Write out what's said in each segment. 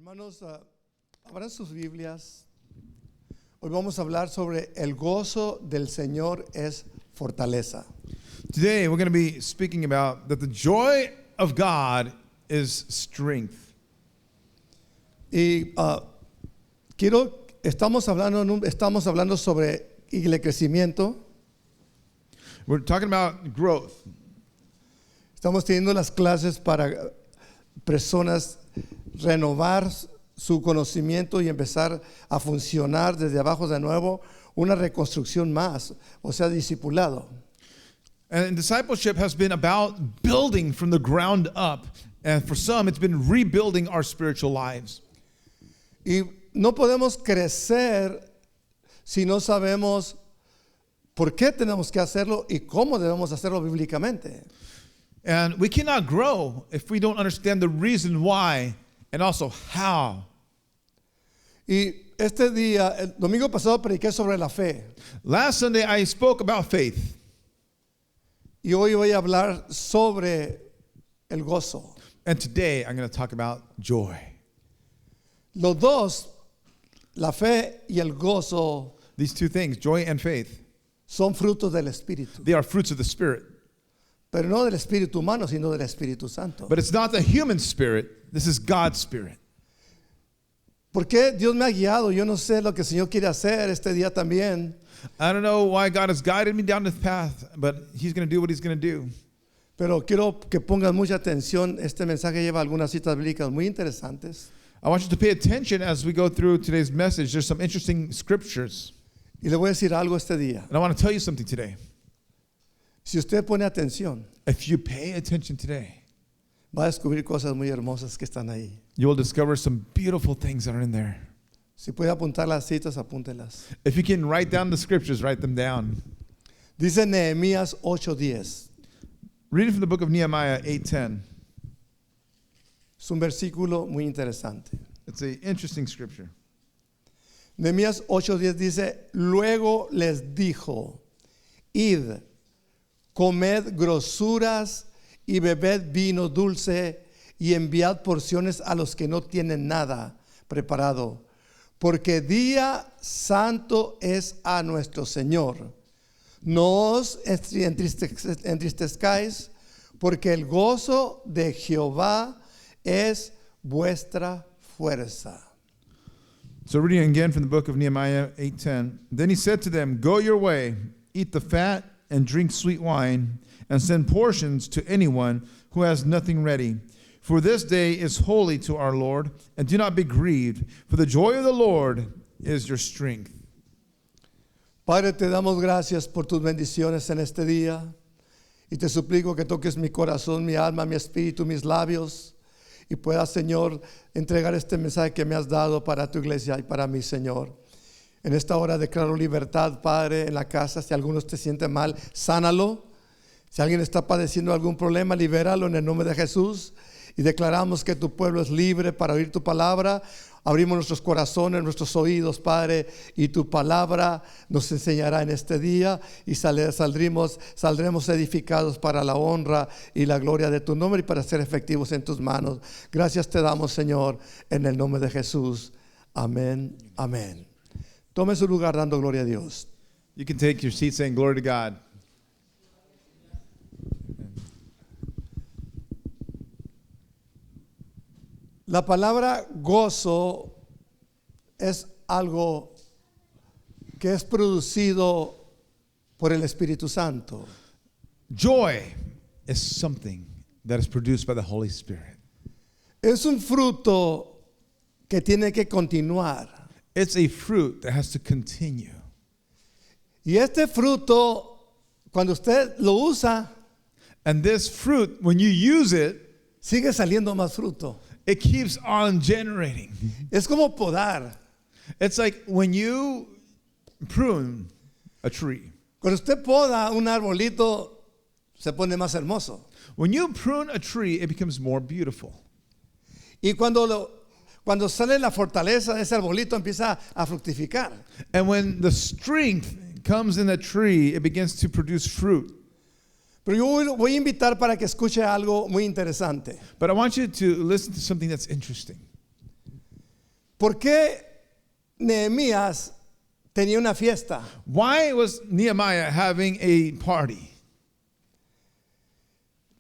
Hermanos, abran sus Biblias. Hoy vamos a hablar sobre el gozo del Señor es fortaleza. Today we're going to be speaking about that the joy of God is strength. Y estamos hablando sobre el crecimiento. We're talking about growth. Estamos teniendo las clases para personas renovar su conocimiento y empezar a funcionar desde abajo de nuevo, una reconstrucción más, o sea, discipulado. And discipleship has been about building from the ground up. And for some, it's been rebuilding our spiritual lives. Y no podemos crecer si no sabemos por qué tenemos que hacerlo y cómo debemos hacerlo bíblicamente. And we cannot grow if we don't understand the reason why and also how. Y este día, el domingo pasado prediqué sobre la fe. Last Sunday, I spoke about faith. Y hoy voy a hablar sobre el gozo. And today, I'm going to talk about joy. Los dos, la fe y el gozo, These two things, joy and faith, son frutos del Espíritu. they are fruits of the Spirit. Pero no del Espíritu humano, sino del Espíritu Santo. But it's not the human spirit. This is God's spirit. ¿Por qué Dios me ha guiado? Yo no sé lo que el Señor quiere hacer este día también. I don't know why God has guided me down this path, but He's going to do what He's going to do. Pero quiero que pongan mucha atención. Este mensaje lleva algunas citas bíblicas muy interesantes. I want you to pay attention as we go through today's message. There's some interesting scriptures. Y le voy a decir algo este día. And I want to tell you something today. Si usted pone atención, If you pay attention today, va a descubrir cosas muy hermosas que están ahí. you will discover some beautiful things that are in there. Si puede apuntar las citas, apúntelas. If you can write down the scriptures, write them down. Dice Nehemías 8:10. Reading from the book of Nehemiah 8:10. Es un versículo muy interesante. It's an interesting scripture. Nehemías 8:10 dice, luego les dijo, id, comed grosuras y bebed vino dulce y enviad porciones a los que no tienen nada preparado, porque día santo es a nuestro Señor. No os entristezcáis, porque el gozo de Jehová es vuestra fuerza. So reading again from the book of Nehemiah 8:10. Then he said to them, go your way, eat the fat and drink sweet wine, and send portions to anyone who has nothing ready. For this day is holy to our Lord, and do not be grieved, for the joy of the Lord is your strength. Padre, te damos gracias por tus bendiciones en este día y te suplico que toques mi corazón, mi alma, mi espíritu, mis labios y puedas, Señor, entregar este mensaje que me has dado para tu iglesia y para mí, Señor. En esta hora declaro libertad, Padre, en la casa. Si alguno te siente mal, sánalo. Si alguien está padeciendo algún problema, libéralo en el nombre de Jesús. Y declaramos que tu pueblo es libre para oír tu palabra. Abrimos nuestros corazones, nuestros oídos, Padre, y tu palabra nos enseñará en este día y saldremos edificados para la honra y la gloria de tu nombre y para ser efectivos en tus manos. Gracias te damos, Señor, en el nombre de Jesús. Amén, amén. Tome su lugar dando gloria a Dios. You can take your seat saying glory to God. La palabra gozo es algo que es producido por el Espíritu Santo. Joy is something that is produced by the Holy Spirit. Es un fruto que tiene que continuar. It's a fruit that has to continue. Y este fruto, cuando usted lo usa, And this fruit, when you use it, sigue saliendo más fruto. it keeps on generating. Es como podar. It's like when you prune a tree. Cuando usted poda un arbolito, se pone más hermoso. When you prune a tree, it becomes more beautiful. Y cuando sale la fortaleza, ese arbolito empieza a fructificar. And when the strength comes in the tree, it begins to produce fruit. Pero yo voy a invitar para que escuche algo muy interesante. But I want you to listen to something that's interesting. ¿Por qué Nehemías tenía una fiesta? Why was Nehemiah having a party?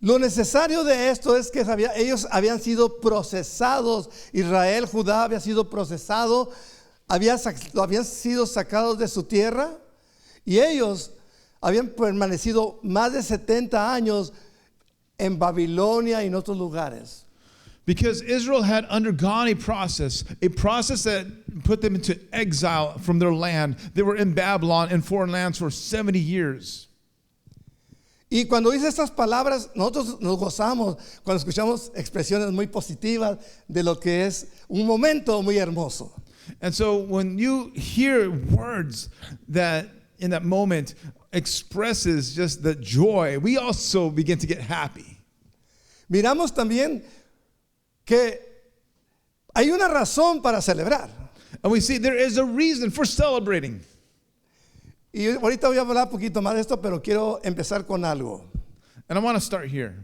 Lo necesario de esto es que ellos habían sido procesados. Israel, Judá había sido procesado, habían sido sacados de su tierra y ellos habían permanecido más de 70 años en Babilonia y en otros lugares. Because Israel had undergone a process that put them into exile from their land. They were in Babylon and foreign lands for 70 years. Y cuando dice estas palabras, nosotros nos gozamos cuando escuchamos expresiones muy positivas de lo que es un momento muy hermoso. And so when you hear words that in that moment expresses just the joy, we also begin to get happy. Miramos también que hay una razón para celebrar. And we see there is a reason for celebrating. Y ahorita voy a hablar un poquito más de esto, pero quiero empezar con algo. And I want to start here.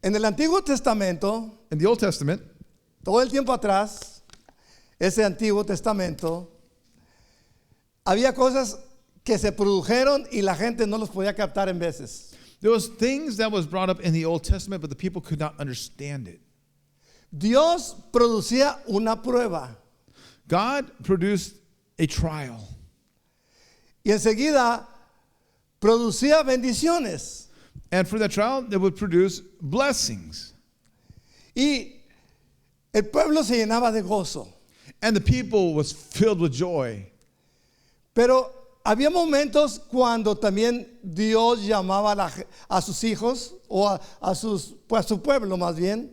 En el Antiguo Testamento, In the Old Testament, todo el tiempo atrás, ese Antiguo Testamento, había cosas que se produjeron y la gente no los podía captar en veces. there was things that was brought up in the Old Testament, but the people could not understand it. Dios producía una prueba God produced a trial. y enseguida producía bendiciones. And for that trial, they would produce blessings. Y el pueblo se llenaba de gozo. And the people was filled with joy. Pero había momentos cuando también Dios llamaba a sus hijos o a su pueblo más bien.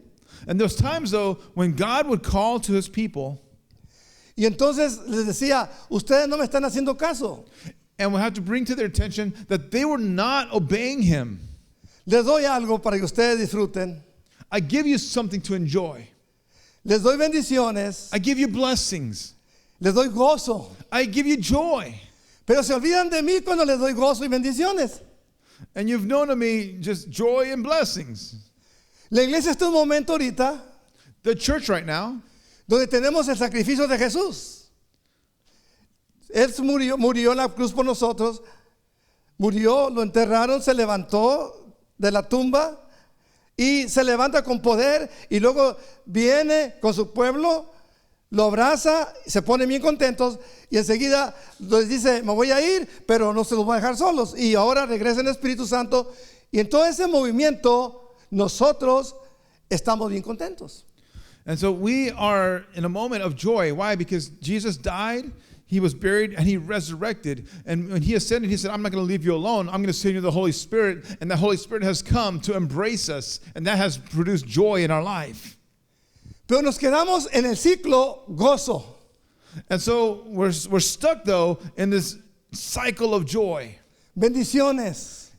And there's times, though, when God would call to his people, Y entonces les decía, ustedes no me están haciendo caso. and we have to bring to their attention that they were not obeying him. Les doy algo para que ustedes disfruten. I give you something to enjoy. Les doy bendiciones. I give you blessings. Les doy gozo. I give you joy. Pero se olvidan de mí cuando les doy gozo y bendiciones. And you've known of me just joy and blessings. La iglesia está en un momento ahorita The church right now, donde tenemos el sacrificio de Jesús. Él murió en la cruz por nosotros. Murió, lo enterraron, se levantó de la tumba y se levanta con poder y luego viene con su pueblo, lo abraza, se ponen bien contentos y enseguida les dice, me voy a ir, pero no se los voy a dejar solos. Y ahora regresa el Espíritu Santo y en todo ese movimiento nosotros estamos bien contentos. and so we are in a moment of joy. Why? Because Jesus died, he was buried, and he resurrected. And when he ascended, he said, I'm not going to leave you alone. I'm going to send you the Holy Spirit. And the Holy Spirit has come to embrace us. And that has produced joy in our life. Pero nos quedamos en el ciclo gozo. And so we're stuck, though, in this cycle of joy, Bendiciones.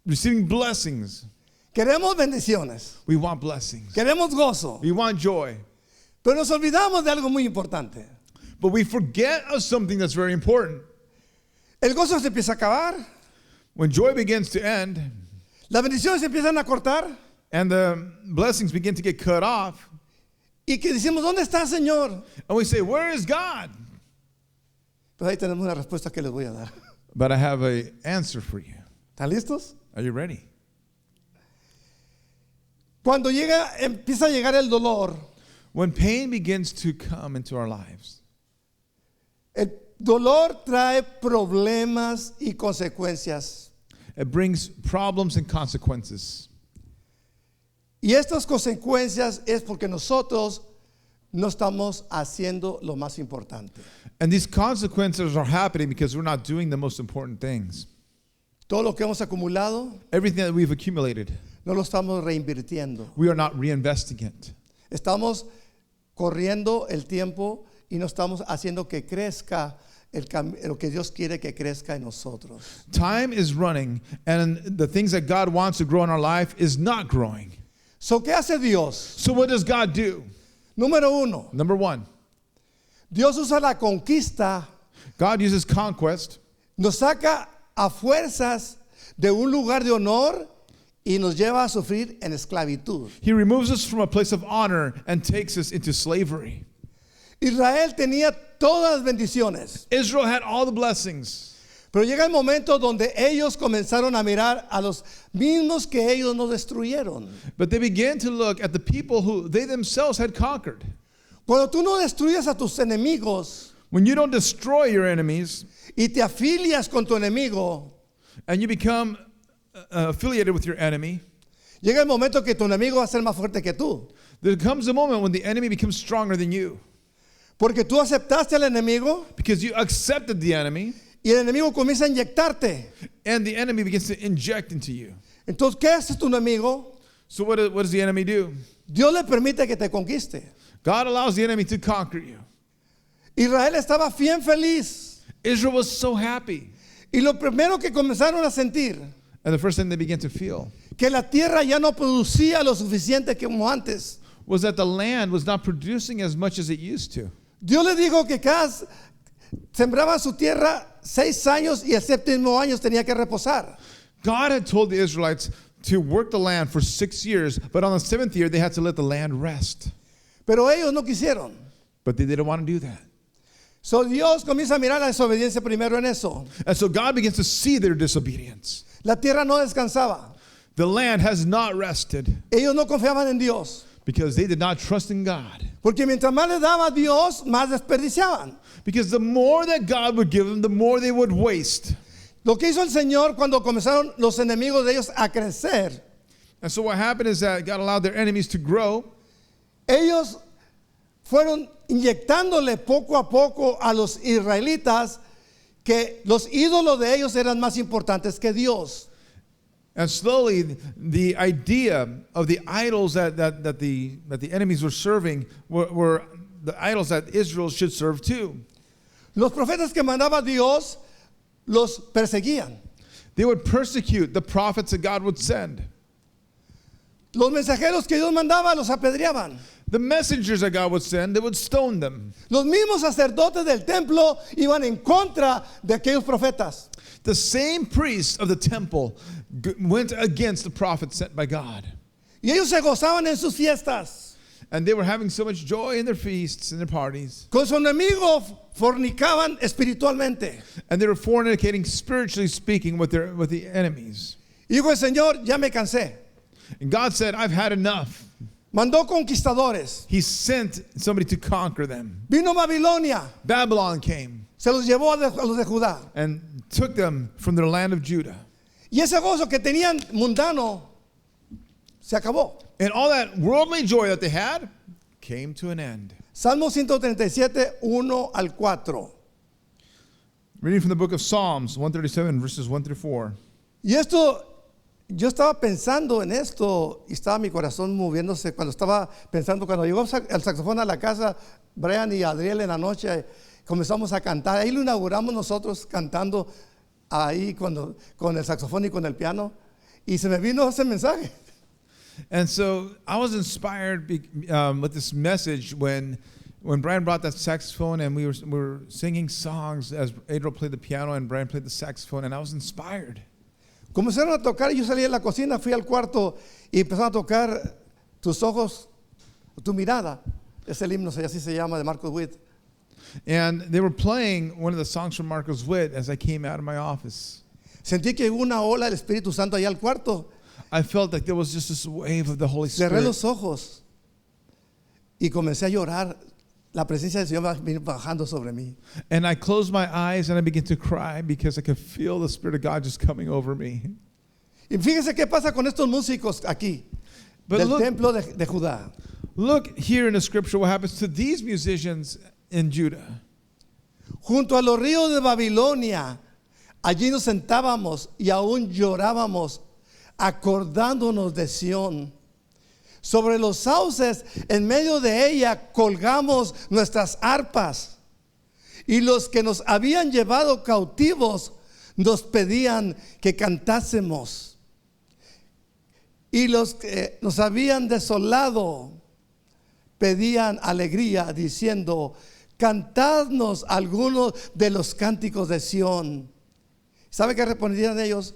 receiving blessings. Queremos bendiciones. We want blessings. Queremos gozo. We want joy. Pero nos olvidamos de algo muy importante. But we forget of something that's very important. El gozo se empieza a acabar. When joy begins to end Las bendiciones se empiezan a cortar. and the blessings begin to get cut off, Y que decimos, ¿dónde está, Señor? and we say, where is God? Pues ahí tenemos una respuesta que les voy a dar. But I have an answer for you. ¿Están listos? Are you ready? Cuando empieza a llegar el dolor, When pain begins to come into our lives, el dolor trae problemas y consecuencias. it brings problems and consequences. Y estas consecuencias es porque nosotros no estamos haciendo lo más importante. And these consequences are happening because we're not doing the most important things. Todo lo que hemos acumulado Everything that we've accumulated, no lo estamos reinvirtiendo. we are not reinvesting it. Estamos corriendo el tiempo y no estamos haciendo que crezca lo que Dios quiere que crezca en nosotros. Time is running, and the things that God wants to grow in our life is not growing. So, ¿qué hace Dios? So what does God do? Número uno, Number one, Dios usa la conquista, God uses conquest, nos saca a fuerzas de un lugar de honor y nos lleva a sufrir en esclavitud. He removes us from a place of honor and takes us into slavery. Israel tenía todas las bendiciones. Israel had all the blessings. Pero llega el momento donde ellos comenzaron a mirar a los mismos que ellos no destruyeron. But they began to look at the people who they themselves had conquered. Cuando tú no destruyes a tus enemigos When you don't destroy your enemies y te afilias con tu enemigo, and you become affiliated with your enemy, llega el momento que tu enemigo va a ser más fuerte que tú. there comes a moment when the enemy becomes stronger than you Porque tú aceptaste al enemigo because you accepted the enemy y el enemigo comienza a inyectarte. and the enemy begins to inject into you. Entonces, ¿qué hace tu enemigo? So what does the enemy do? Dios le permite que te conquiste. God allows the enemy to conquer you. Israel estaba bien feliz. Israel was so happy. Y lo primero que comenzaron a sentir, And the first thing they began to feel que la tierra ya no producía lo suficiente como antes. was that the land was not producing as much as it used to. Dios le dijo que cada sembraba su tierra 6 años y el séptimo año tenía que reposar. God had told the Israelites to work the land for 6 years, but on the 7th year they had to let the land rest. Pero ellos no quisieron. But they didn't want to do that. So Dios comienza a mirar la desobediencia primero en eso. And so God begins to see their disobedience. La tierra no descansaba. The land has not rested Ellos no confiaban en Dios. because they did not trust in God. Porque mientras más le daba a Dios, más desperdiciaban. Because the more that God would give them, the more they would waste. Lo que hizo el Señor cuando comenzaron los enemigos de ellos a crecer, And so what happened is that God allowed their enemies to grow. ellos fueron inyectándole poco a poco a los israelitas que los ídolos de ellos eran más importantes que Dios. And slowly, the idea of the idols that the enemies were serving were the idols that Israel should serve too. Los profetas que mandaba Dios los perseguían. They would persecute the prophets that God would send. Los mensajeros que Dios mandaba los apedreaban. The messengers that God would send, they would stone them. Los mismos sacerdotes del templo iban en contra de aquellos profetas. The same priests of the temple went against the prophets sent by God. Y ellos se gozaban en sus fiestas. And they were having so much joy in their feasts and their parties. Con su enemigo fornicaban espiritualmente. And they were fornicating, spiritually speaking, with the enemies. Y dijo el Señor, ya me cansé. And God said, I've had enough. Mandó conquistadores. He sent somebody to conquer them. Vino Babilonia. Babylon came Se los llevó a los de Judá. and took them from their land of Judah. Y ese gozo que tenían mundano se acabó. And all that worldly joy that they had came to an end. Salmo 137, 1 al 4. Reading from the book of Psalms 137, verses 1 through 4. Y esto, yo estaba pensando en esto y estaba mi corazón moviéndose cuando estaba pensando, cuando llegó el saxofón a la casa, Brian y Adriel en la noche comenzamos a cantar. Ahí lo inauguramos nosotros cantando ahí con el saxofón y con el piano. Y se me vino ese mensaje. And so I was inspired with this message when Brian brought that saxophone and we were singing songs as Adriel played the piano and Brian played the saxophone, and I was inspired. Comenzaron a tocar y yo salí de la cocina, fui al cuarto y empezaron a tocar Tus ojos, tu mirada. Es el himno, así se llama, de Marcos Witt. And they were playing one of the songs from Marcos Witt as I came out of my office. Sentí que hubo una ola del Espíritu Santo allá al cuarto. I felt like there was just this wave of the Holy Cerré Spirit. los ojos y comencé a llorar. La presencia del Señor vino bajando sobre mí. And I closed my eyes and I began to cry because I could feel the Spirit of God just coming over me. Y fíjense qué pasa con estos músicos aquí, But del look- templo de Judá. Look here in the scripture what happens to these musicians in Judah. Junto a los ríos de Babilonia, allí nos sentábamos y aún llorábamos, acordándonos de Sión. Sobre los sauces, en medio de ella, colgamos nuestras arpas. Y los que nos habían llevado cautivos nos pedían que cantásemos. Y los que nos habían desolado pedían alegría, diciendo: cantadnos algunos de los cánticos de Sión. ¿Sabe qué respondían ellos?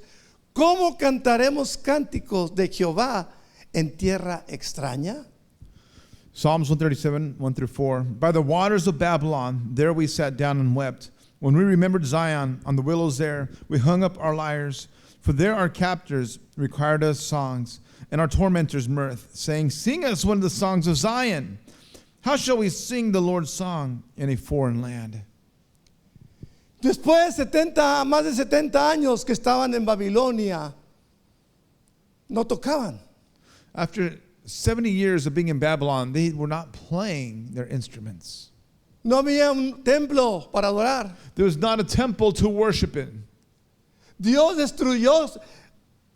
¿Cómo cantaremos cánticos de Jehová en tierra extraña? Psalms 137, 1 through 4. By the waters of Babylon, there we sat down and wept. When we remembered Zion, on the willows there, we hung up our lyres. For there our captors required us songs, and our tormentors mirth, saying, sing us one of the songs of Zion. How shall we sing the Lord's song in a foreign land? Después de más de 70 años que estaban en Babilonia, no tocaban. After 70 years of being in Babylon, they were not playing their instruments. No había un templo para adorar. There was not a temple to worship in. Dios destruyó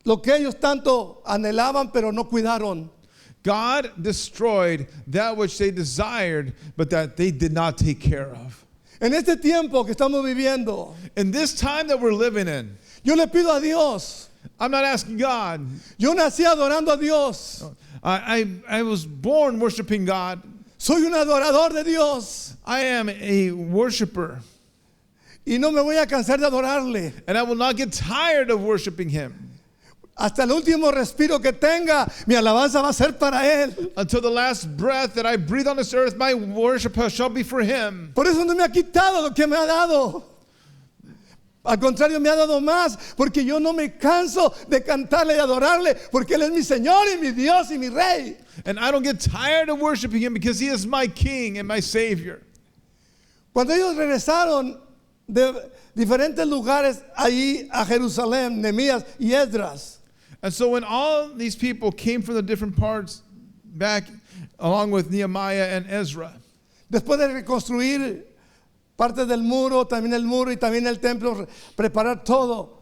lo que ellos tanto anhelaban, pero no cuidaron. God destroyed that which they desired, but that they did not take care of. En este tiempo que estamos viviendo, In this time that we're living in, yo le pido a Dios. I'm not asking God. Yo nací adorando a Dios. I was born worshiping God. Soy un adorador de Dios. I am a worshiper, Y no me voy a cansar de adorarle. and I will not get tired of worshiping Him. Hasta el último respiro que tenga, mi alabanza va a ser para Él. Until the last breath that I breathe on this earth, my worship shall be for Him. Por eso no me ha quitado lo que me ha dado. Al contrario, me ha dado más, porque yo no me canso de cantarle y adorarle, porque Él es mi Señor y mi Dios y mi Rey. And I don't get tired of worshiping Him because He is my King and my Savior. Cuando ellos regresaron de diferentes lugares ahí a Jerusalén, Nehemías y Esdras, And so when all these people came from the different parts back, along with Nehemiah and Ezra, después de reconstruir parte del muro, también el muro y también el templo, preparar todo,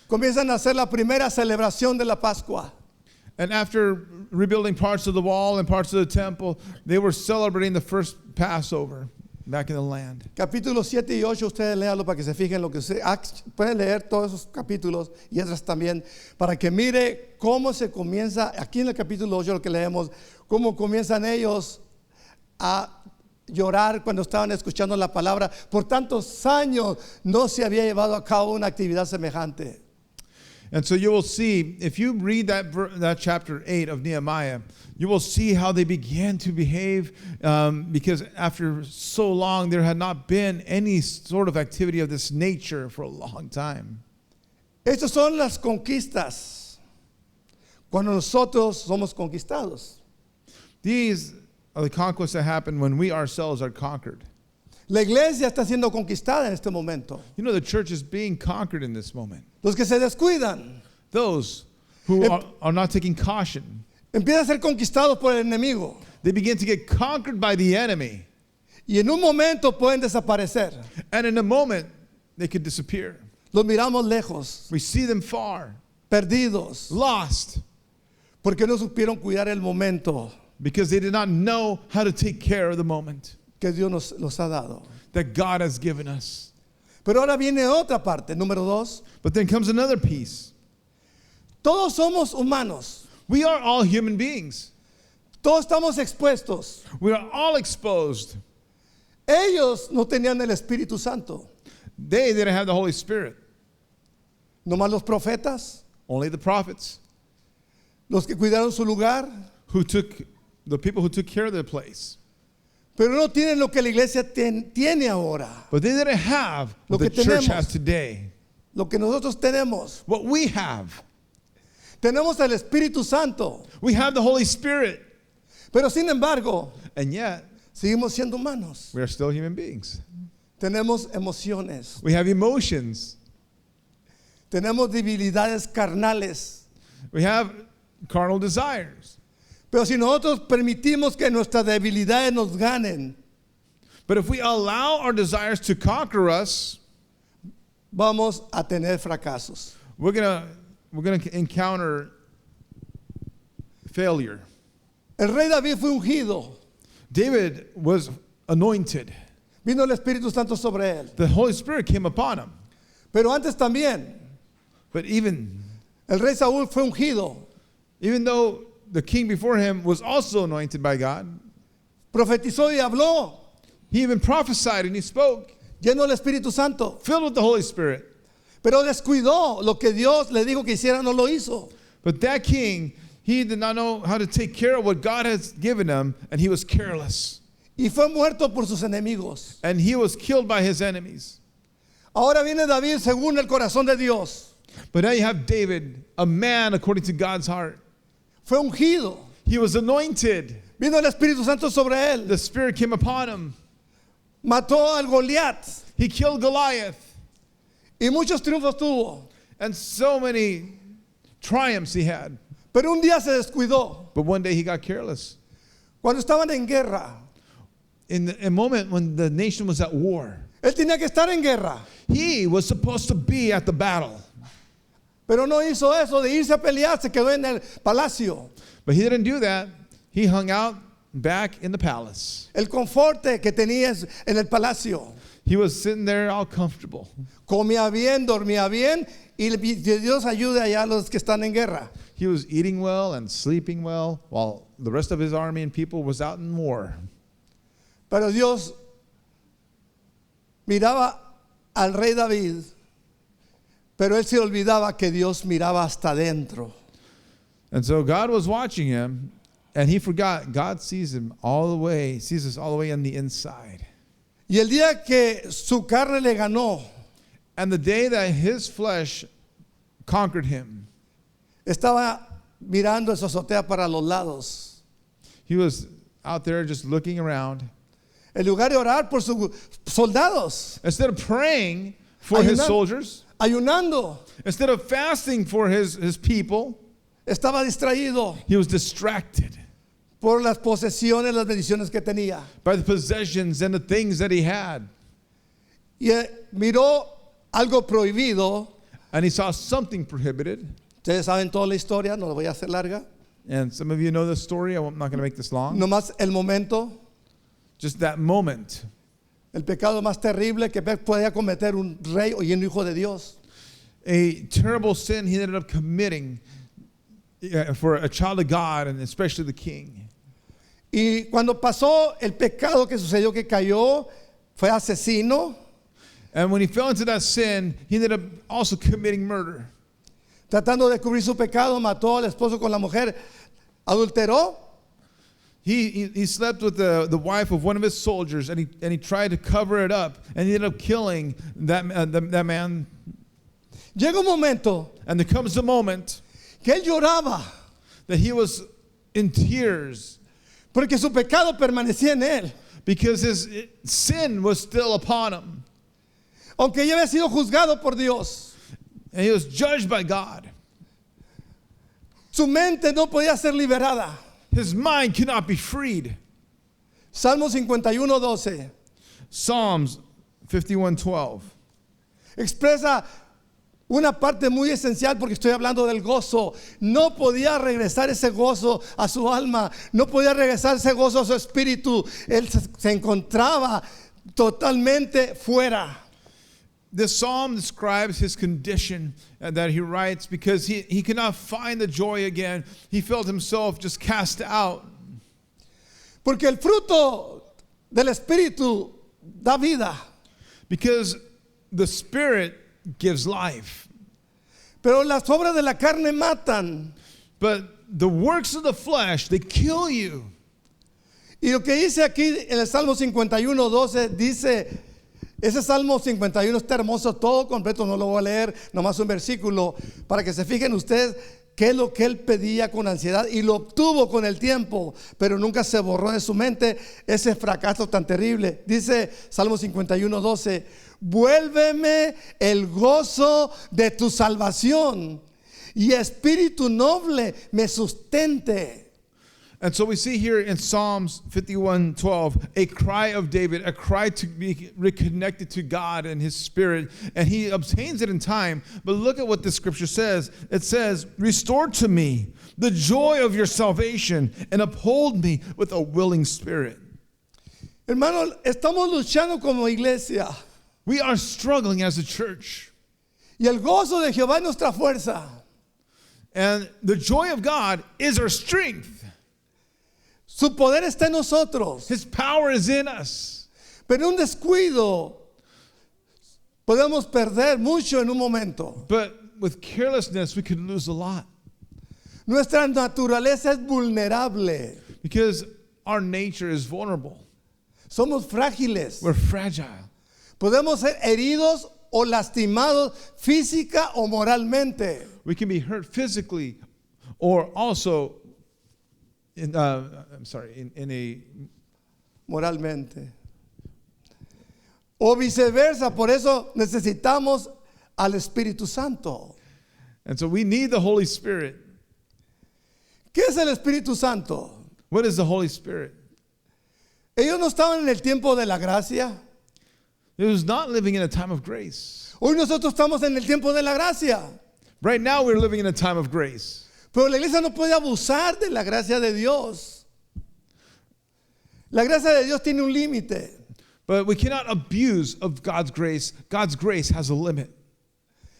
comienzan a hacer la primera celebración de la Pascua. and after rebuilding parts of the wall and parts of the temple, they were celebrating the first Passover back in the land. Capítulos 7 y 8, ustedes léanlo para que se fijen lo que pueden leer todos esos capítulos y otras también, para que mire cómo se comienza, aquí en el capítulo 8 lo que leemos, cómo comienzan ellos a llorar cuando estaban escuchando la palabra. Por tantos años no se había llevado a cabo una actividad semejante. And so you will see, if you read that chapter 8 of Nehemiah, you will see how they began to behave because after so long there had not been any sort of activity of this nature for a long time. Estas son las conquistas cuando nosotros somos conquistados. These are the conquests that happen when we ourselves are conquered. La iglesia está siendo conquistada en este momento. You know, the church is being conquered in this moment. Los que se descuidan Those who are not taking caution, empiezan a ser conquistados por el enemigo they begin to get conquered by the enemy. y en un momento pueden desaparecer. And in a moment, they could disappear. Los miramos lejos, We see them far, perdidos, lost, porque no supieron cuidar el momento because they did not know how to take care of the moment que Dios nos ha dado. that God has given us. Pero ahora viene otra parte, número 2. But then comes another piece. Todos somos humanos. We are all human beings. Todos estamos expuestos. We are all exposed. Ellos no tenían el Espíritu Santo. They didn't have the Holy Spirit. Nomás los profetas, Only the prophets los que cuidaron su lugar, the people who took care of their place. pero no tienen lo que la iglesia tiene ahora. But they didn't have Lo what the que church tenemos. has today. Lo que nosotros tenemos. What we have. Tenemos el Espíritu Santo, We have the Holy Spirit. pero sin embargo, And yet, seguimos siendo humanos. we are still human beings. Tenemos emociones, We have emotions. tenemos debilidades carnales. We have carnal desires. Pero si nosotros permitimos que nuestras debilidades nos ganen, But if we allow our desires to conquer us, vamos a tener fracasos. we're gonna encounter failure. El rey David fue ungido. David was anointed. Vino el Espíritu Santo sobre él. The Holy Spirit came upon him. Pero antes también, But even el rey Saúl fue ungido. though the king before him was also anointed by God, Profetizó y habló, he even prophesied and he spoke, lleno del Espíritu Santo. filled with the Holy Spirit. Pero descuidó lo que Dios le dijo que hiciera, no lo hizo. But that king, He did not know how to take care of what God has given him, and he was careless. Y fue muerto por sus enemigos. And he was killed by his enemies. Ahora viene David según el corazón de Dios. But now you have David, a man according to God's heart. Fue ungido. He was anointed. Vino el Espíritu Santo sobre él. The Spirit came upon him. Mató al Goliat. He killed Goliath. Y muchos triunfos tuvo. And so many triumphs he had. Pero un día se descuidó. But one day he got careless. Cuando estaban en guerra. In a moment when the nation was at war, Él tenía que estar en guerra. he was supposed to be at the battle. Pero no hizo eso de irse a pelear. Se quedó en el palacio. But he didn't do that. He hung out back in the palace. El conforte que tenías en el palacio. He was sitting there all comfortable. Comía bien, dormía bien. Y Dios ayude allá a los que están en guerra. He was eating well and sleeping well while the rest of his army and people was out in war. Pero Dios miraba al rey David, pero él se olvidaba que Dios miraba hasta adentro. And so God was watching him, and he forgot God sees him all the way, sees us all the way on the inside. Y el día que su carne le ganó, And the day that his flesh conquered him, estaba mirando en su azotea para los lados. he was out there just looking around. En lugar de orar por sus soldados, Instead of praying for his soldiers, ayunando, instead of fasting for his people, estaba distraído he was distracted por las posesiones, las bendiciones que tenía. by the possessions and the things that he had. Y miró algo prohibido. And he saw something prohibited. Ustedes saben toda la historia, no la voy a hacer larga. And some of you know the story. I'm not going to make this long. Nomás el momento, Just that moment. el pecado más terrible que podía cometer un rey y un hijo de Dios. A terrible sin he ended up committing for a child of God, and especially the king. Y cuando pasó el pecado que sucedió, que cayó, fue asesino, And when he fell into that sin, he ended up also committing murder. tratando de cubrir su pecado, mató al esposo con la mujer, adulteró. He slept with the wife of one of his soldiers, and he tried to cover it up, and he ended up killing that man. Llega un momento And there comes a moment que él lloraba that he was in tears porque su pecado permanecía en él. because his sin was still upon him, Aunque ya había sido juzgado por Dios, and he was judged by God. su mente no podía ser liberada. His mind cannot be freed. Salmo 51:12 Psalms 51:12. expresa una parte muy esencial, porque estoy hablando del gozo. No podía regresar ese gozo a su alma, no podía regresar ese gozo a su espíritu. Él se encontraba totalmente fuera. This psalm describes his condition that he writes because he could not find the joy again. He felt himself just cast out. Porque el fruto del espíritu da vida, Because the Spirit gives life. pero las obras de la carne matan. But the works of the flesh, they kill you. Y lo que dice aquí en el Salmo 51:12 dice, ese Salmo 51 está hermoso, todo completo, no lo voy a leer, nomás un versículo, para que se fijen ustedes qué es lo que él pedía con ansiedad, y lo obtuvo con el tiempo, pero nunca se borró de su mente ese fracaso tan terrible. Dice Salmo 51:12, vuélveme el gozo de tu salvación y espíritu noble me sustente. And so we see here in Psalms 51:12 a cry of David, a cry to be reconnected to God and his spirit, and he obtains it in time. But look at what the scripture says. It says, restore to me the joy of your salvation and uphold me with a willing spirit. Hermano, estamos luchando como iglesia, We are struggling as a church, y el gozo de Jehová es nuestra fuerza. and the joy of God is our strength. Su poder está en nosotros, His power is in us. pero en un descuido podemos perder mucho en un momento. But with carelessness, we could lose a lot. Nuestra naturaleza es vulnerable. Because our nature is vulnerable. Somos frágiles. We're fragile. Podemos ser heridos o lastimados física o moralmente. We can be hurt physically or also in a Moralmente. O viceversa. Por eso necesitamos al Espíritu Santo. and so we need the Holy Spirit. ¿Qué es el Espíritu Santo? What is the Holy Spirit? Ellos no estaban en el tiempo de la gracia. It was not living in a time of grace. Hoy nosotros estamos en el tiempo de la gracia. Right now we're living in a time of grace. Pero la iglesia no puede abusar de la gracia de Dios. La gracia de Dios tiene un límite. But we cannot abuse of God's grace. God's grace has a limit.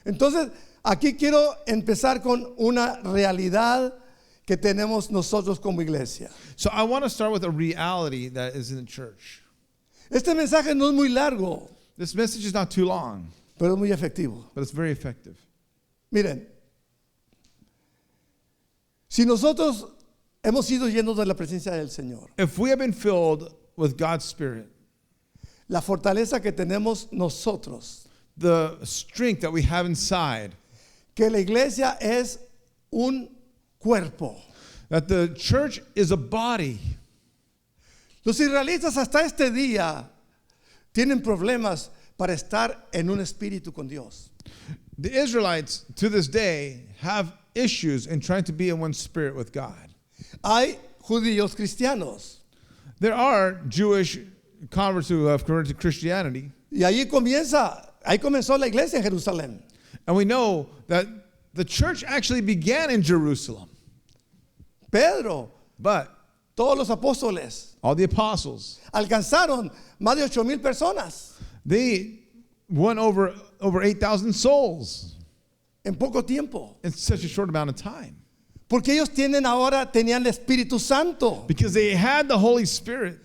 Entonces, aquí quiero empezar con una realidad que tenemos nosotros como iglesia. So I want to start with a reality that is in the church. Este mensaje no es muy largo, This message is not too long, pero es muy efectivo. but it's very effective. Miren, si nosotros hemos sido llenos de la presencia del Señor, If we have been filled with God's Spirit, la fortaleza que tenemos nosotros, the strength that we have inside, que la iglesia es un cuerpo. that the church is a body. Los israelitas hasta este día tienen problemas para estar en un espíritu con Dios. The Israelites to this day have issues in trying to be in one spirit with God. Hay judíos cristianos There are Jewish converts who have converted to Christianity, y ahí comenzó la iglesia en Jerusalén. and we know that the church actually began in Jerusalem. Pedro, But todos los apóstoles all the apostles, alcanzaron más de 8,000 personas they won over 8,000 souls en poco tiempo, in such a short amount of time. porque ellos tenían el Espíritu Santo. Because they had the Holy Spirit.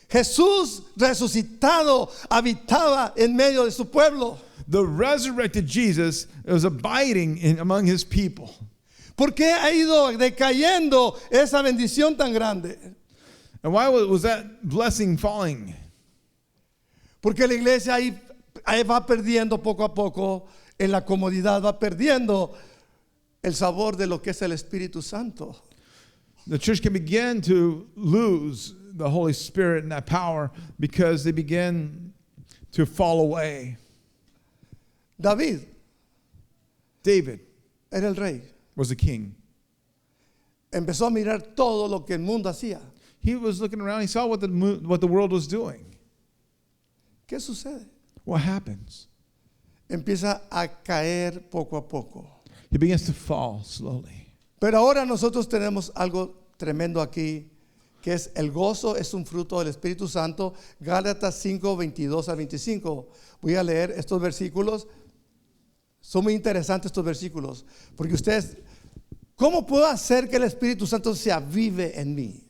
Jesús resucitado habitaba en medio de su pueblo. The resurrected Jesus was abiding among his people. ¿Por qué ha ido decayendo esa bendición tan grande? And why was that blessing falling? Porque la iglesia ahí va perdiendo poco a poco, en la comodidad va perdiendo el sabor de lo que es el Espíritu Santo. The church can begin to lose the Holy Spirit and that power because they begin to fall away. David David era el rey. was a king. Empezó a mirar todo lo que el mundo hacía. He was looking around, he saw what the world was doing. ¿Qué sucede? What happens? Empieza a caer poco a poco. He begins to fall slowly. Pero ahora nosotros tenemos algo tremendo aquí, que es el gozo, es un fruto del Espíritu Santo. Gálatas 5, 22 al 25. Voy a leer estos versículos. Son muy interesantes estos versículos, porque ustedes, ¿cómo puedo hacer que el Espíritu Santo se avive en mí?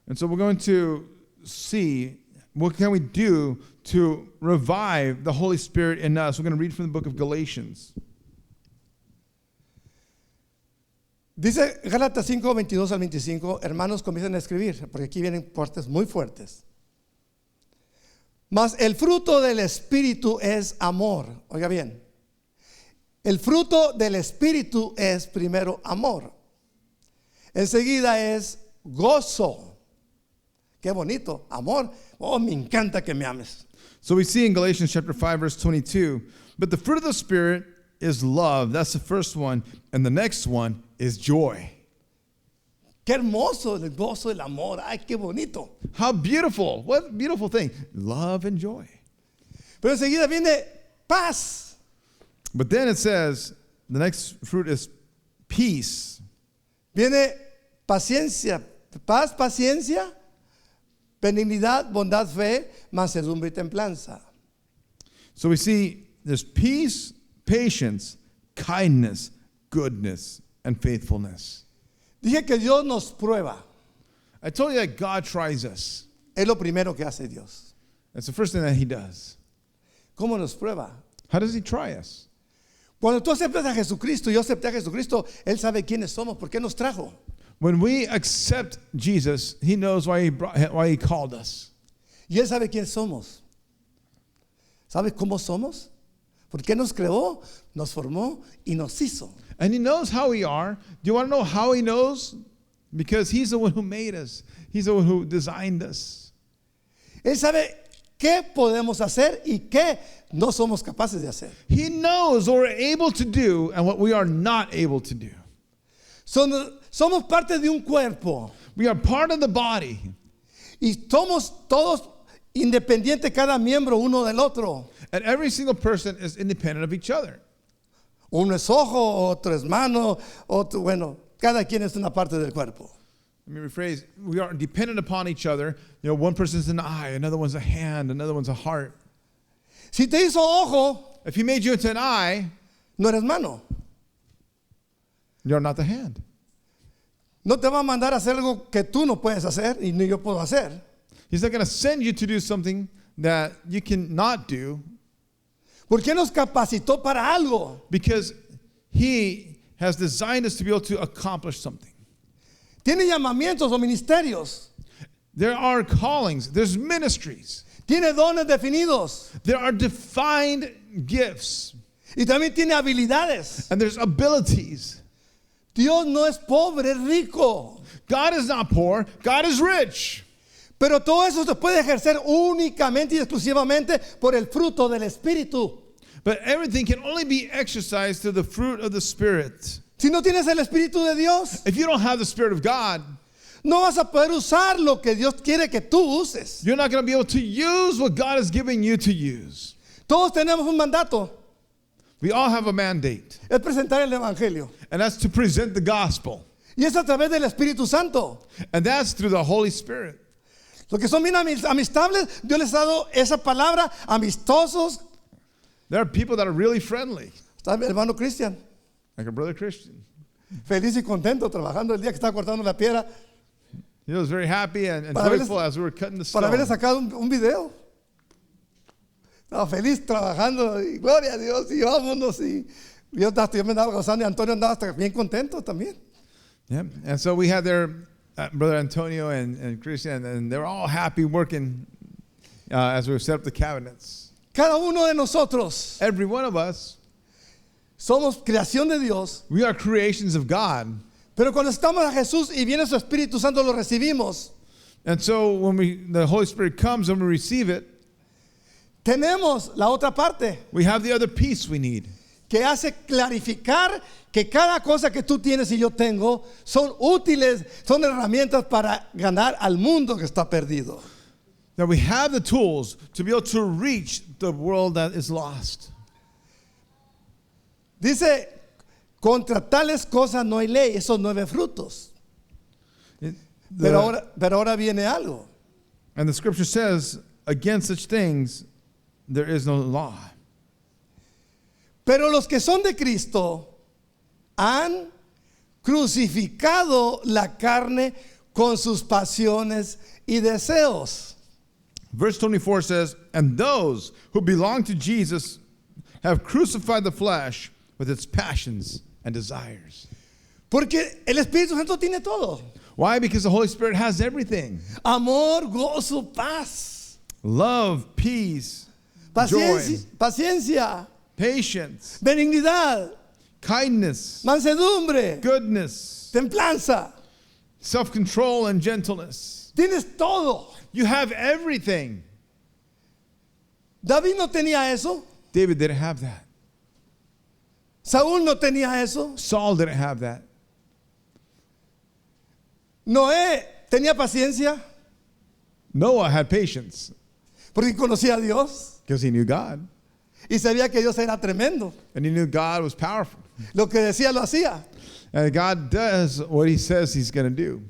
And so we're going to see what can we do to revive the Holy Spirit in us. We're going to read from the book of Galatians. Dice Gálatas 5, 22 al 25, hermanos, comiencen a escribir, porque aquí vienen partes muy fuertes. Mas el fruto del Espíritu es amor. Oiga bien, el fruto del Espíritu es primero amor. Enseguida es gozo. Qué bonito, amor. Oh, me encanta que me ames. So we see in Galatians chapter 5, verse 22, but the fruit of the Spirit is love. That's the first one. And the next one is joy. Qué hermoso el gozo, el amor. Ay, qué bonito. How beautiful. What a beautiful thing. Love and joy. Pero enseguida viene paz. But then it says the next fruit is peace. Viene paciencia. Paz, paciencia, benignidad, bondad, fe, mansedumbre y templanza. So we see there's peace, patience, kindness, goodness, and faithfulness. Dije que Dios nos prueba. I told you that God tries us. Es lo primero que hace Dios. That's the first thing that he does. ¿Cómo nos prueba? How does he try us? Cuando tú aceptas a Jesucristo, yo acepté a Jesucristo, Él sabe quiénes somos, por qué nos trajo. When we accept Jesus, he knows why he called us. Y Él sabe quién somos. ¿Sabe cómo somos? ¿Por qué nos creó, nos formó y nos hizo? And he knows how we are. Do you want to know how he knows? Because he's the one who made us. He's the one who designed us. Él sabe qué podemos hacer y qué no somos capaces de hacer. He knows what we're able to do and what we are not able to do. Somos parte de un cuerpo We are part of the body. y somos todos independientes, cada miembro uno del otro. And every single person is independent of each other. Uno es ojo, otro es mano, otro, bueno, cada quien es una parte del cuerpo. Let me rephrase. We are dependent upon each other. You know, one person's an eye, another one's a hand, another one's a heart. Si te hizo ojo, If he made you into an eye, no eres mano. you're not the hand. No te va a mandar a hacer algo que tú no puedes hacer y ni yo puedo hacer. He's not going to send you to do something that you cannot do Porque nos capacitó para algo. because he has designed us to be able to accomplish something. Tiene llamamientos o ministerios. There are callings, there's ministries, Tiene dones definidos. there are defined gifts, Y también tiene habilidades. and there's abilities. Dios no es pobre, es rico. God is not poor, God is rich. Pero todo eso se puede ejercer únicamente y exclusivamente por el fruto del Espíritu. But everything can only be exercised through the fruit of the Spirit. Si no tienes el Espíritu de Dios, If you don't have the Spirit of God, no vas a poder usar lo que Dios quiere que tú uses. you're not going to be able to use what God is giving you to use. Todos tenemos un mandato, We all have a mandate, es presentar el Evangelio. and that's to present the gospel. Y es a través del Espíritu Santo. And that's through the Holy Spirit. Los que son bien amistables, Dios les ha dado esa palabra, amistosos. There are people that are really friendly, Está mi hermano Cristian, like a brother Christian. feliz y contento trabajando el día que estaba cortando la piedra He was very happy and Para verles- joyful as we were cutting the para haberle stone. sacado un video. Estaba feliz trabajando y gloria a Dios y vámonos. Y yo me andaba gozando y Antonio andaba hasta bien contento también. Yeah. And so we had their brother Antonio and Christian, and they were all happy working as we set up the cabinets. Cada uno de nosotros Every one of us, somos creación de Dios, we are creations of God. pero cuando estamos a Jesús y viene su Espíritu Santo lo recibimos. And so when the Holy Spirit comes and we receive it, Tenemos la otra parte we have the other piece we need. que hace clarificar que cada cosa que tú tienes y yo tengo son útiles, son herramientas para ganar al mundo que está perdido. That we have the tools to be able to reach the world that is lost. Dice, contra tales cosas no hay ley, esos 9 frutos. Pero ahora viene algo. And the scripture says, against such things, there is no law. Pero los que son de Cristo han crucificado la carne con sus pasiones y deseos. Verse 24 says, and those who belong to Jesus have crucified the flesh with its passions and desires. Porque el Espíritu Santo tiene todo. Why? Because the Holy Spirit has everything. Amor, gozo, paz, Love, peace, paciencia, patience, benignidad, kindness, mansedumbre, goodness, templanza. self-control, and gentleness. Tienes todo. You have everything. David no tenía eso. David didn't have that. Saúl no tenía eso. Saul didn't have that. Noé tenía paciencia Noah had patience porque conocía a Dios because he knew God. y sabía que Dios era tremendo. And he knew God was powerful. Lo que decía lo hacía. And God does what he says he's going to do.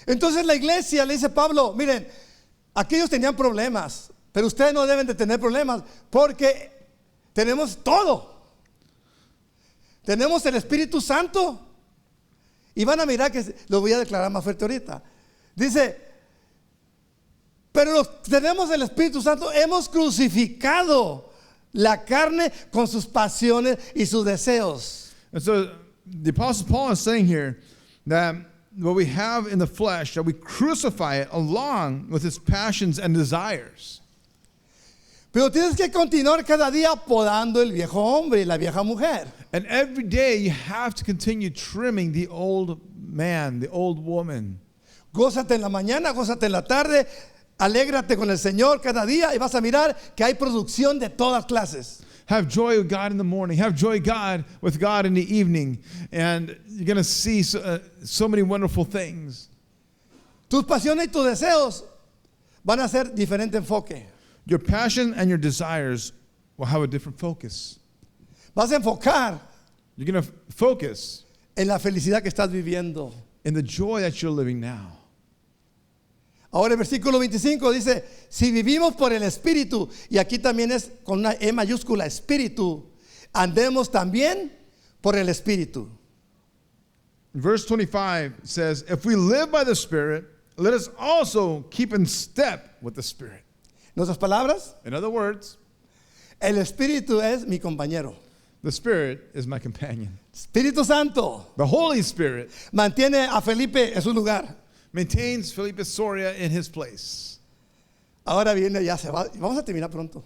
Entonces la iglesia le dice Pablo, miren, aquellos tenían problemas, pero ustedes no deben de tener problemas porque tenemos todo. Tenemos el Espíritu Santo. Y van a mirar que lo voy a declarar más fuerte ahorita. Dice, pero tenemos el Espíritu Santo, hemos crucificado la carne con sus pasiones y sus deseos. And so the Apostle Paul is saying here that what we have in the flesh, that we crucify it along with its passions and desires. Pero tienes que continuar cada día podando el viejo hombre y la vieja mujer. And every day you have to continue trimming the old man, the old woman. Gózate en la mañana, gózate en la tarde, alégrate con el Señor cada día y vas a mirar que hay producción de todas clases. Have joy with God in the morning. Have joy with God in the evening. And you're going to see so many wonderful things. Tus pasiones y tus deseos van a ser diferente enfoque. Your passion and your desires will have a different focus. Vas a enfocar You're going to focus en la felicidad que estás viviendo. in the joy that you're living now. Ahora el versículo 25 dice, si vivimos por el Espíritu, y aquí también es con una E mayúscula, Espíritu, andemos también por el Espíritu. Verse 25 says, if we live by the Spirit, let us also keep in step with the Spirit. En otras palabras, In other words, el Espíritu es mi compañero. the Spirit is my companion. Espíritu Santo The Holy Spirit mantiene a Felipe en su lugar. maintains Felipe Soria in his place. Ahora viene, ya se va, vamos a terminar pronto.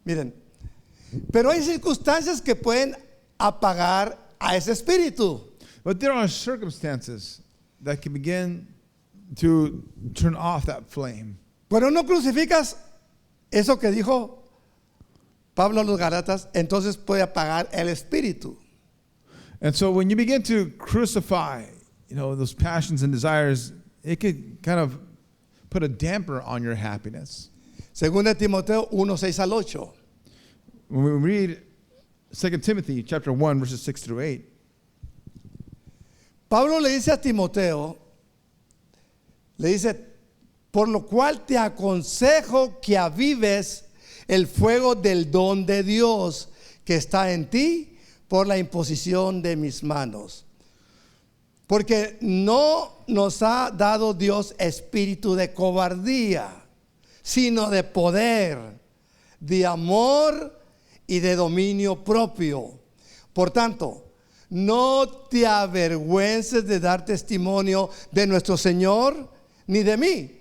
Miren, pero hay circunstancias que pueden apagar a ese espíritu. But there are circumstances that can begin to turn off that flame. Pero no crucificas eso que dijo Pablo a los Galatas, entonces puede apagar el espíritu. And so when you begin to crucify, those passions and desires, it could kind of put a damper on your happiness. Según de Timoteo 1, 6 al 8. When we read 2 Timothy chapter 1, verses 6 through 8, Pablo le dice a Timoteo, le dice, por lo cual te aconsejo que avives el fuego del don de Dios que está en ti por la imposición de mis manos. Porque no nos ha dado Dios espíritu de cobardía, sino de poder, de amor y de dominio propio. Por tanto, no te avergüences de dar testimonio de nuestro Señor, ni de mí,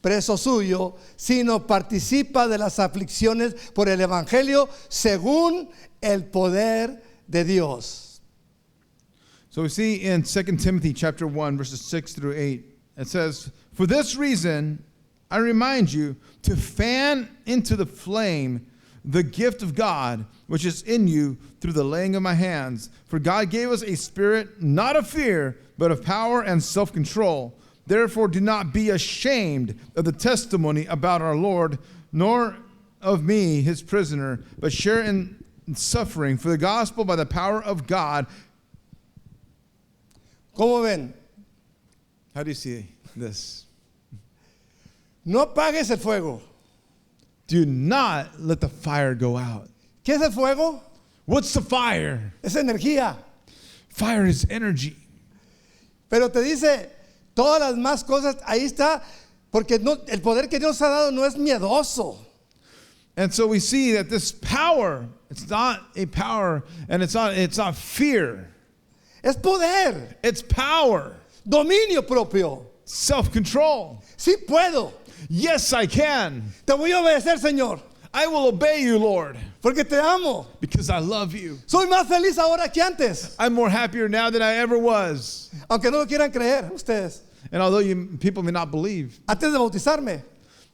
preso suyo, sino participa de las aflicciones por el Evangelio según el poder de Dios. so we see in 2 Timothy chapter 1, verses 6 through 8, it says, for this reason, I remind you to fan into the flame the gift of God, which is in you through the laying of my hands. For God gave us a spirit, not of fear, but of power and self-control. Therefore, do not be ashamed of the testimony about our Lord, nor of me, his prisoner, but share in suffering for the gospel by the power of God. ¿Cómo ven? How do you see this? No apagues el fuego. Do not let the fire go out. ¿Qué es el fuego? What's the fire? Es energía. Fire is energy. Pero te dice, todas las más cosas, ahí está, porque no, el poder que Dios ha dado no es miedoso. And so we see that this power, it's not a power, and it's not fear. Es poder, It's power, dominio propio. self-control. Sí puedo. Yes, I can. Te voy a obedecer, Señor, I will obey you, Lord, porque te amo. because I love you. Soy más feliz ahora que antes, I'm more happier now than I ever was. aunque no lo quieran creer ustedes. And although people may not believe, Antes de bautizarme,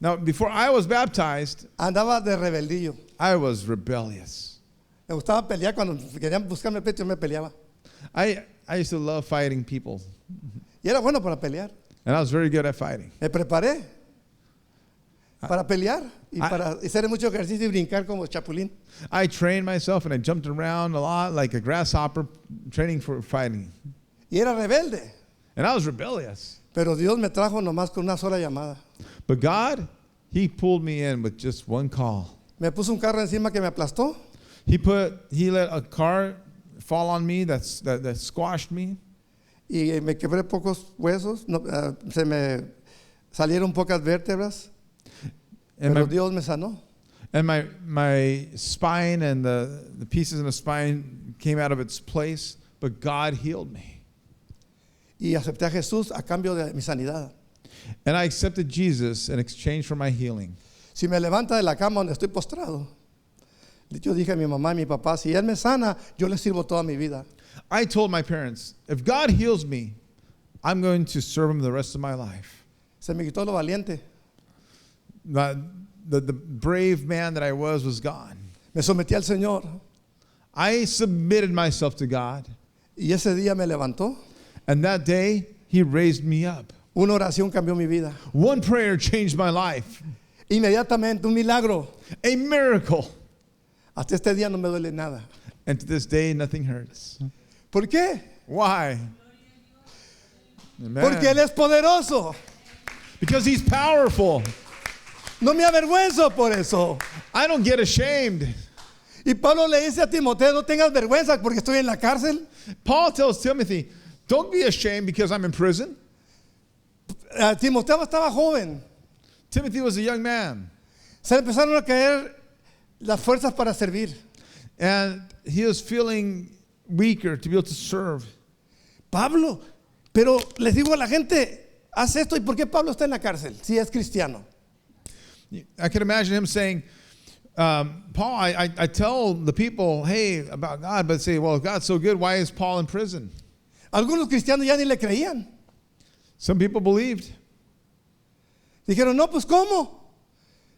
now before I was baptized, andaba de rebeldillo. I was rebellious. Me gustaba pelear cuando querían buscarme el pecho, yo me peleaba. I used to love fighting people, Y era bueno para pelear. and I was very good at fighting. Me preparé para pelear y para hacer mucho ejercicio y brincar como chapulín. I trained myself and I jumped around a lot like a grasshopper, training for fighting. Y era rebelde. And I was rebellious. Pero Dios me trajo nomás con una sola llamada. But God, He pulled me in with just one call. Me puso un carro encima que me aplastó. He let a car fall on me that squashed me. Y me quebré pocos huesos. Se me salieron pocas vértebras. And Pero my, Dios me sanó. And my spine and the pieces in the spine came out of its place, but God healed me. Y acepté a Jesús a cambio de mi sanidad. And I accepted Jesus in exchange for my healing. Si me levanta de la cama donde estoy postrado, yo dije a mi mamá y mi papá, si Él me sana, yo le sirvo toda mi vida. I told my parents, if God heals me, I'm going to serve him the rest of my life. Se me quitó lo valiente. The brave man that I was gone. Me sometí al Señor. I submitted myself to God. Y ese día me levantó. And that day, he raised me up. Una oración cambió mi vida. One prayer changed my life. Inmediatamente, un milagro. A miracle. Hasta este día no me duele nada. And to this day, nothing hurts. ¿Por qué? Why? Amen. Porque Él es poderoso. Because he's powerful. No me avergüenzo por eso. I don't get ashamed. Y Pablo le dice a Timoteo, no tengas vergüenza porque estoy en la cárcel. Paul tells Timothy, don't be ashamed because I'm in prison. Timoteo estaba joven. Timothy was a young man. Se le empezaron a caer las fuerzas para servir. And he was feeling weaker to be able to serve. Pablo, pero les digo a la gente, haz esto. ¿Y por qué Pablo está en la cárcel si es cristiano? I can imagine him saying, Paul, I tell the people, hey, about God, but say, well, if God's so good, why is Paul in prison? Algunos cristianos ya ni le creían. Some people believed. Dijeron, no, pues ¿cómo?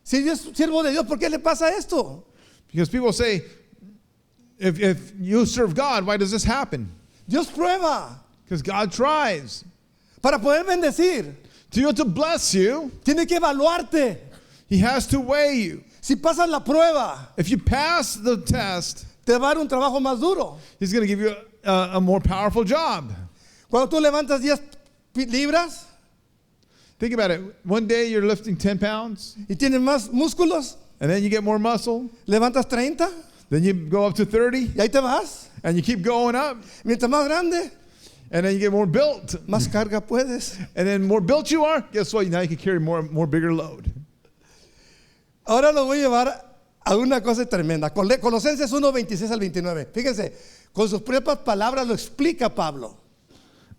Si Dios es siervo de Dios, ¿por qué le pasa esto? Because people say, if you serve God, why does this happen? Dios prueba. Because God tries. Para poder bendecir, To bless you, tiene que evaluarte. he has to weigh you. Si pasas la prueba, If you pass the test, te va a dar un trabajo más duro. he's going to give you a more powerful job. Cuando tú levantas 10 libras Think about it. One day you're lifting 10 pounds, y tienes más músculos, and then you get more muscle. levantas 30 Then you go up to 30, y ahí te vas. and you keep going up. Mientras más grande, And then you get more built. más carga puedes. And then more built you are, guess what? Now you can carry more bigger load. Ahora lo voy a llevar a una cosa tremenda. Colosenses 1, 26 al 29. Fíjense, con sus propias palabras lo explica Pablo.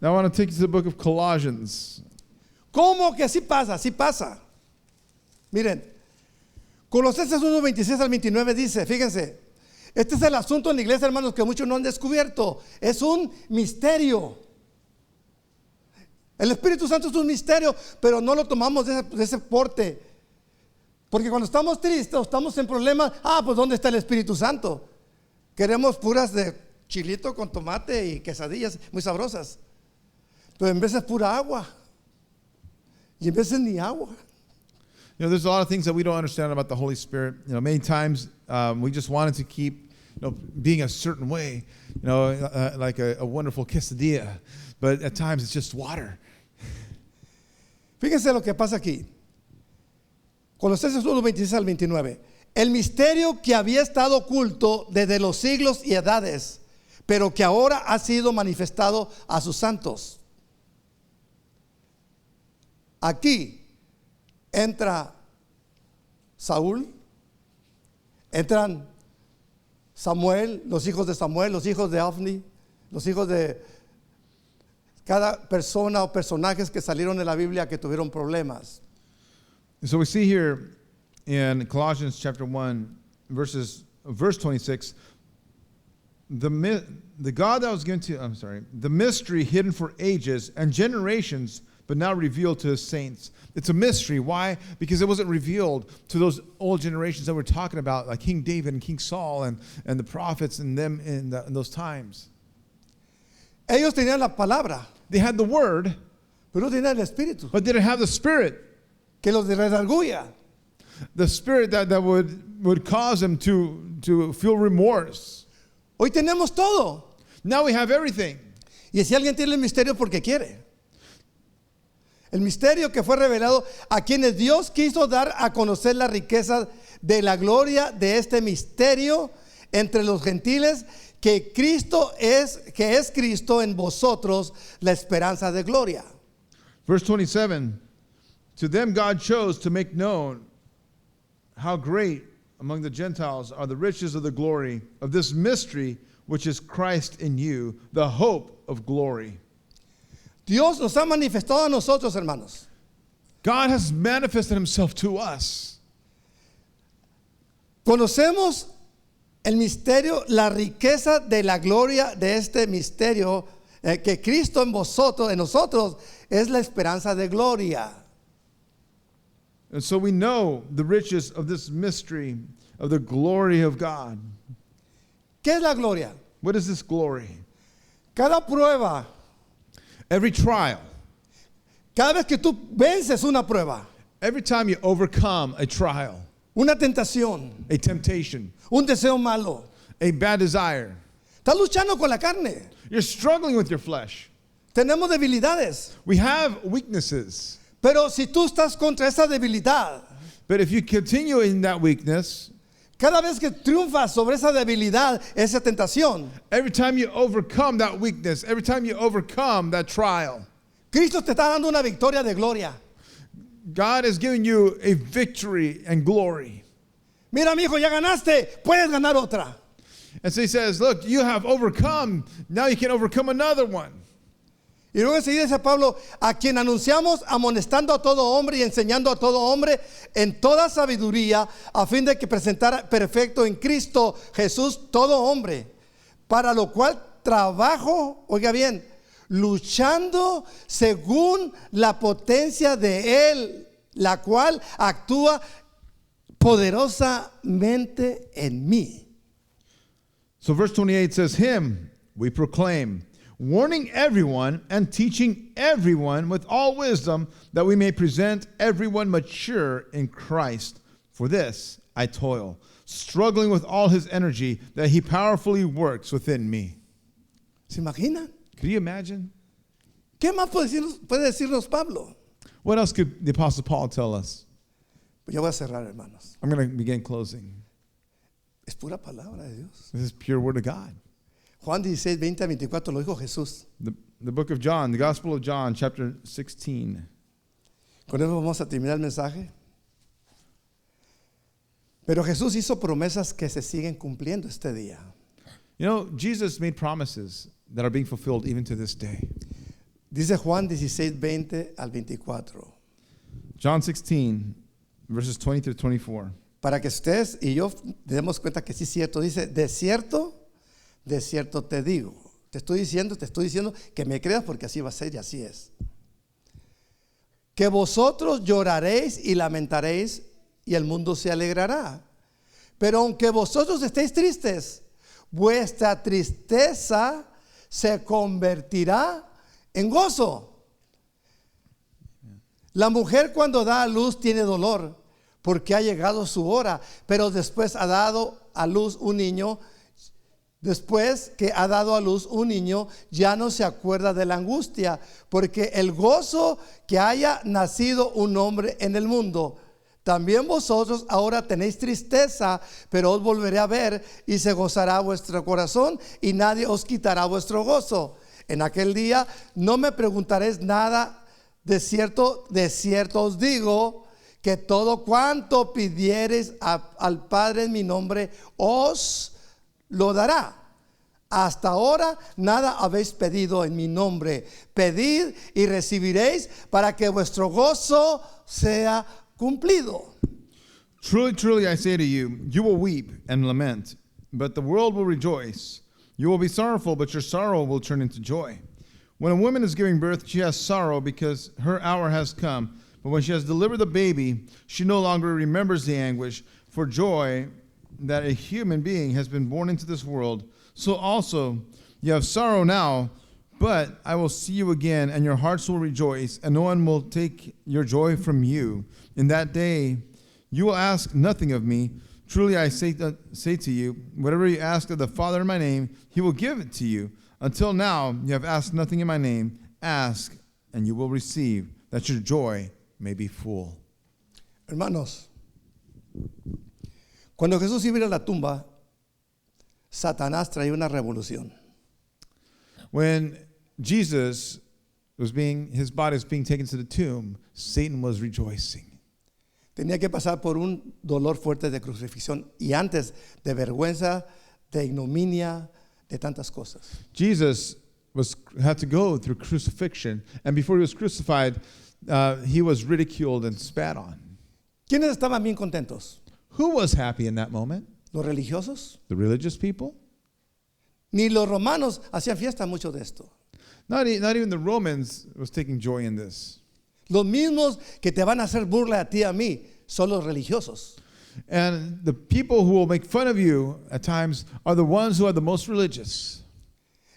Now I want to take you to the book of Colossians. ¿Cómo que así pasa? Así pasa. Miren, Colosenses 1, 26 al 29 dice, fíjense, este es el asunto en la iglesia, hermanos, que muchos no han descubierto. Es un misterio. El Espíritu Santo es un misterio, pero no lo tomamos de ese porte. Porque cuando estamos tristes, estamos en problemas, pues ¿dónde está el Espíritu Santo? Queremos puras de chilito con tomate y quesadillas muy sabrosas. Pero en vez es pura agua. Y en vez es ni agua. You know, there's a lot of things that we don't understand about the Holy Spirit. You know, many times we just wanted to keep, being a certain way, like a wonderful quesadilla. But at times it's just water. Fíjense lo que pasa aquí. Colosenses 1, 26 al 29. El misterio que había estado oculto desde los siglos y edades, pero que ahora ha sido manifestado a sus santos. Aquí entra Saúl, entran Samuel, los hijos de Samuel, los hijos de Ofni, los hijos de cada persona o personajes que salieron de la Biblia que tuvieron problemas. And so we see here in Colossians chapter 1, verse 26, the God that was given to, the mystery hidden for ages and generations, but now revealed to his saints. It's a mystery. Why? Because it wasn't revealed to those old generations that we're talking about, like King David and King Saul and the prophets and them in those times. Ellos tenían la palabra, They had the word, pero no tenían el espíritu but didn't have the spirit. que los redarguya. The spirit that would cause them to feel remorse. Hoy tenemos todo. Now we have everything. Y si alguien tiene el misterio porque quiere. El misterio que fue revelado a quienes Dios quiso dar a conocer la riqueza de la gloria de este misterio entre los gentiles, que es Cristo en vosotros, la esperanza de gloria. Verse 27, to them God chose to make known how great among the Gentiles are the riches of the glory of this mystery, which is Christ in you, the hope of glory. Dios nos ha manifestado a nosotros, hermanos. God has manifested himself to us. Conocemos el misterio, la riqueza de la gloria de este misterio, que Cristo en vosotros, en nosotros, es la esperanza de gloria. And so we know the riches of this mystery of the glory of God. ¿Qué es la gloria? What is this glory? Cada prueba, Every trial, cada vez que tú vences una prueba, every time you overcome a trial, una tentación, a temptation, un deseo malo, a bad desire, estás luchando con la carne. you're struggling with your flesh. Tenemos debilidades, We have weaknesses. pero si tú estás contra esa debilidad, But if you continue in that weakness, cada vez que triunfas sobre esa debilidad, esa tentación, every time you overcome that weakness, every time you overcome that trial, Cristo te está dando una victoria de gloria. God is giving you a victory and glory. Mira, mi hijo, ya ganaste, puedes ganar otra. And so he says, look, you have overcome. Now you can overcome another one. Y luego enseguida dice Pablo, a quien anunciamos amonestando a todo hombre y enseñando a todo hombre en toda sabiduría, a fin de que presentara perfecto en Cristo Jesús todo hombre, para lo cual trabajo, oiga bien, luchando según la potencia de Él, la cual actúa poderosamente en mí. So verse 28 says, him we proclaim, warning everyone and teaching everyone with all wisdom, that we may present everyone mature in Christ. For this I toil, struggling with all his energy, that he powerfully works within me. ¿Se imaginan? Could you imagine? ¿Qué más puede decirnos Pablo? What else could the Apostle Paul tell us? Pues yo voy a cerrar, hermanos. I'm going to begin closing. Es pura palabra de Dios. This is pure word of God. Juan 16, 20 a 24 lo dijo Jesús. The book of John, the Gospel of John, chapter 16. Con eso vamos a terminar el mensaje. Pero Jesús hizo promesas que se siguen cumpliendo este día. You know, Jesus made promises that are being fulfilled even to this day. Dice Juan 16, 20 al 24. John 16, verses 20 through 24. Para que ustedes y yo demos cuenta que sí es cierto. Dice, de cierto te digo. Te estoy diciendo que me creas porque así va a ser y así es. Que vosotros lloraréis y lamentaréis y el mundo se alegrará. Pero aunque vosotros estéis tristes, vuestra tristeza se convertirá en gozo. La mujer cuando da a luz tiene dolor porque ha llegado su hora, pero después ha dado a luz un niño. Después que ha dado a luz un niño, ya no se acuerda de la angustia, porque el gozo que haya nacido un hombre en el mundo. También vosotros ahora tenéis tristeza, pero os volveré a ver y se gozará vuestro corazón y nadie os quitará vuestro gozo. En aquel día no me preguntaréis nada. De cierto os digo que todo cuanto pidiereis al Padre en mi nombre os lo dará. Hasta ahora nada habéis pedido en mi nombre. Pedid y recibiréis para que vuestro gozo sea cumplido. Truly, truly, I say to you, you will weep and lament, but the world will rejoice. You will be sorrowful, but your sorrow will turn into joy. When a woman is giving birth, she has sorrow because her hour has come. But when she has delivered the baby, she no longer remembers the anguish for joy that a human being has been born into this world. So also you have sorrow now, but I will see you again, and your hearts will rejoice, and no one will take your joy from you. In that day you will ask nothing of me. Truly I say to you, whatever you ask of the Father in my name, he will give it to you. Until now you have asked nothing in my name. Ask, and you will receive, that your joy may be full. Hermanos, cuando Jesús iba a la tumba, Satanás traía una revolución. When his body was being taken to the tomb, Satan was rejoicing. tenía que pasar por un dolor fuerte de crucifixión y antes de vergüenza, de ignominia, de tantas cosas. Jesus had to go through crucifixion, and before he was crucified, he was ridiculed and spat on. ¿Quiénes estaban bien contentos? Who was happy in that moment? ¿Los religiosos? The religious people? Ni los romanos hacían fiesta mucho de esto. Not even the Romans was taking joy in this. Los mismos que te van a hacer burla a ti y a mí son los religiosos. And the people who will make fun of you at times are the ones who are the most religious.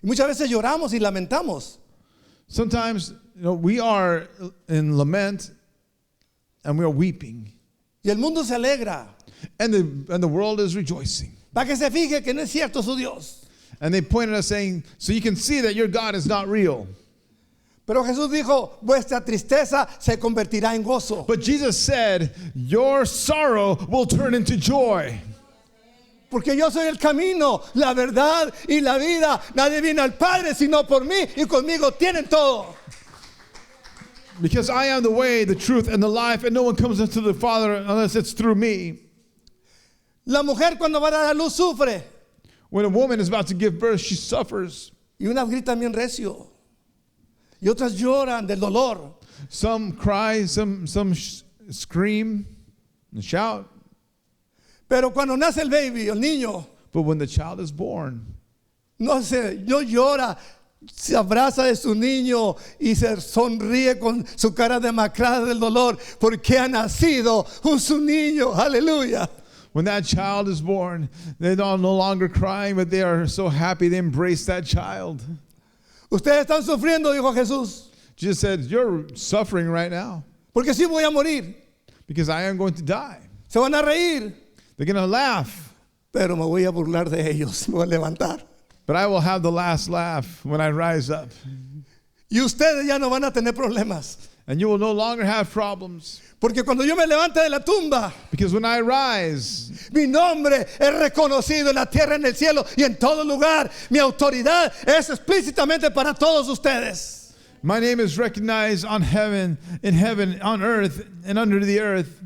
Y muchas veces lloramos y lamentamos. Sometimes, we are in lament and we are weeping, Y el mundo se alegra. and the world is rejoicing. Para que se fije que no es cierto su Dios. And they point at us saying, so you can see that your God is not real. Pero Jesús dijo, vuestra tristeza se convertirá en gozo. But Jesus said, your sorrow will turn into joy. Porque yo soy el camino, la verdad y la vida. Nadie viene al Padre sino por mí y conmigo tienen todo. Because I am the way, the truth, and the life, and no one comes unto the Father unless it's through me. La mujer cuando va a dar a luz sufre. When a woman is about to give birth, she suffers. Y unas gritan bien recio. Y otras lloran del dolor. Some cry, some scream and shout. Pero cuando nace el baby, el niño, But when the child is born, no llora, se abraza de su niño y se sonríe con su cara demacrada del dolor porque ha nacido su niño. Aleluya. when that child is born, they're no longer crying, but they are so happy they embrace that child. Ustedes están sufriendo, dijo Jesús, Jesus said, you're suffering right now porque sí voy a morir. because I am going to die. Se van a reír, They're going to laugh, pero me voy a burlar de ellos. Me voy a levantar. but I will have the last laugh when I rise up. Y ustedes ya no van a tener problemas. And you will no longer have problems. Porque cuando yo me levante de la tumba, Because when I rise, mi nombre es reconocido en la tierra, en el cielo y en todo lugar. Mi autoridad es explícitamente para todos ustedes. my name is recognized on heaven, in heaven, on earth, and under the earth.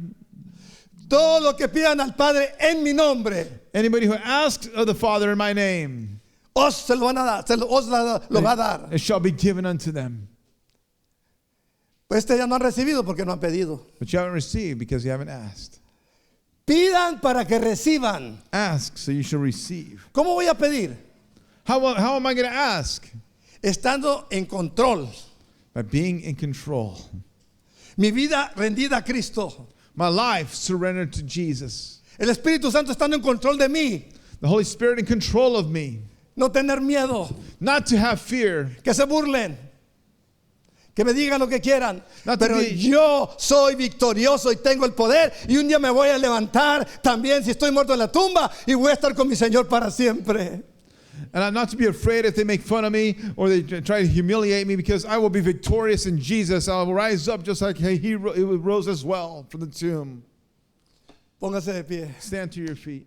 Todo lo que pidan al Padre en mi nombre, Anybody who asks of the Father in my name, os se lo van a dar, os lo va a dar. it shall be given unto them. Pues ya no han recibido porque no han pedido. But you haven't received because you haven't asked. Pidan para que reciban. Ask so you shall receive. ¿Cómo voy a pedir? How am I going to ask? Estando en control. By being in control. Mi vida rendida a Cristo. My life surrendered to Jesus. El Espíritu Santo estando en control de mí. The Holy Spirit in control of me. No tener miedo. Not to have fear. Que se burlen. Que me digan lo que quieran. Not to Pero be- yo soy victorioso y tengo el poder. Y un día me voy a levantar también si estoy muerto en la tumba. Y voy a estar con mi Señor para siempre. And I'm not to be afraid if they make fun of me or they try to humiliate me, because I will be victorious in Jesus. I will rise up just like he rose as well from the tomb. Póngase de pie. Stand to your feet.